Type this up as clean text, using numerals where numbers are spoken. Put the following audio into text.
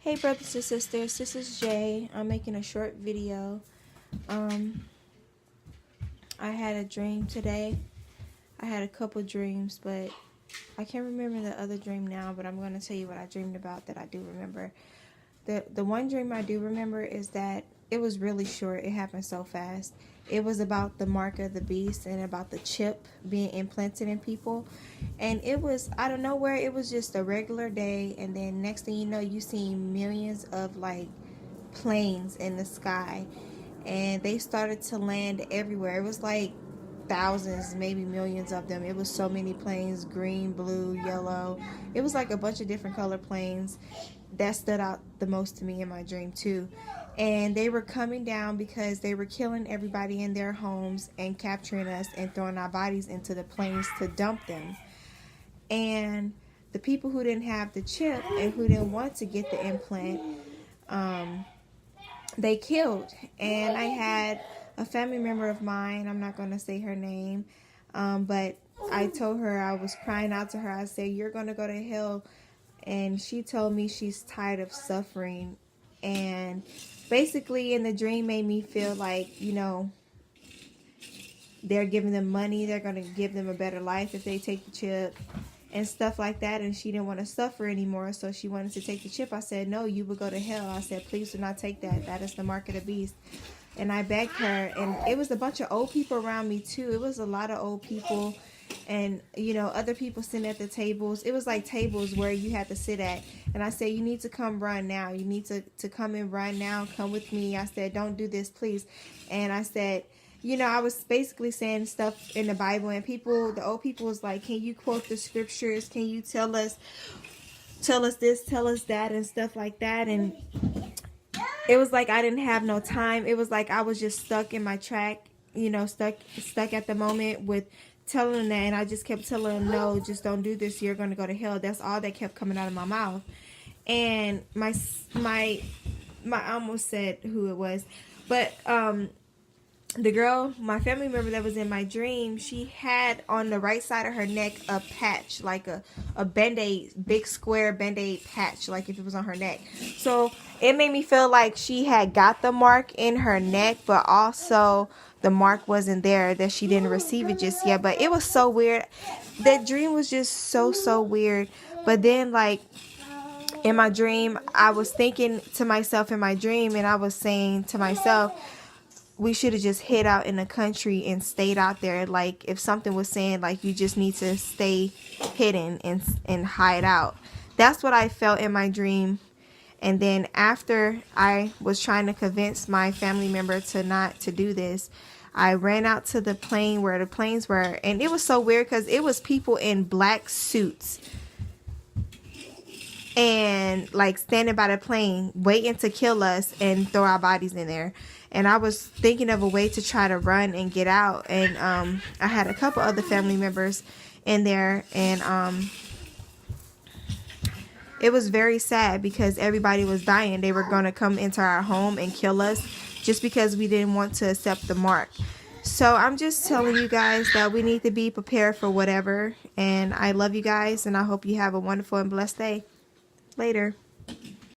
Hey brothers and sisters, this is Jay. I'm making a short video. I had a dream today. I had a couple dreams, but I can't remember the other dream now, but I'm going to tell you what I dreamed about that I do remember. The one dream I do remember is that it was really short. It happened so fast. It was about the mark of the beast and about the chip being implanted in people. And it was, I don't know where, it was just a regular day. And then next thing you know, you see millions of like planes in the sky. And they started to land everywhere. It was like thousands, maybe millions of them. It was so many planes, green, blue, yellow. It was like a bunch of different color planes. That stood out the most to me in my dream too. And they were coming down because they were killing everybody in their homes and capturing us and throwing our bodies into the planes to dump them. And the people who didn't have the chip and who didn't want to get the implant, they killed. And I had a family member of mine, I'm not going to say her name, but I told her, I was crying out to her, I said, "You're going to go to hell." And she told me she's tired of suffering. And basically in the dream made me feel like, you know, they're giving them money, they're going to give them a better life if they take the chip and stuff like that. And she didn't want to suffer anymore, so she wanted to take the chip. I said, "No, you will go to hell." I said, "Please do not take that. That is the mark of the beast." And I begged her, and it was a bunch of old people around me too. It was a lot of old people. And, you know, other people sitting at the tables. It was like tables where you had to sit at. And I said, "You need to come run now. You need to come and run now. Come with me." I said, "Don't do this, please." And I said, you know, I was basically saying stuff in the Bible. And people, the old people was like, "Can you quote the scriptures? Can you tell us this, tell us that," and stuff like that. And it was like I didn't have no time. It was like I was just stuck in my track, you know, stuck at the moment with telling them that, and I just kept telling them, "No, just don't do this. You're going to go to hell." That's all that kept coming out of my mouth. And I almost said who it was, but the girl, my family member that was in my dream, she had on the right side of her neck a patch, like a band-aid, big square band-aid patch, like if it was on her neck. So it made me feel like she had got the mark in her neck, but also the mark wasn't there, that she didn't receive it just yet. But it was so weird. That dream was just so weird. But then, like, in my dream, I was thinking to myself in my dream, and I was saying to myself, we should have just hid out in the country and stayed out there. Like, if something was saying, like, you just need to stay hidden and hide out. That's what I felt in my dream. And then after I was trying to convince my family member to not to do this, I ran out to the plane where the planes were. And it was so weird because it was people in black suits and like standing by the plane waiting to kill us and throw our bodies in there. And I was thinking of a way to try to run and get out. And I had a couple other family members in there. And it was very sad because everybody was dying. They were going to come into our home and kill us just because we didn't want to accept the mark. So I'm just telling you guys that we need to be prepared for whatever. And I love you guys, and I hope you have a wonderful and blessed day. Later.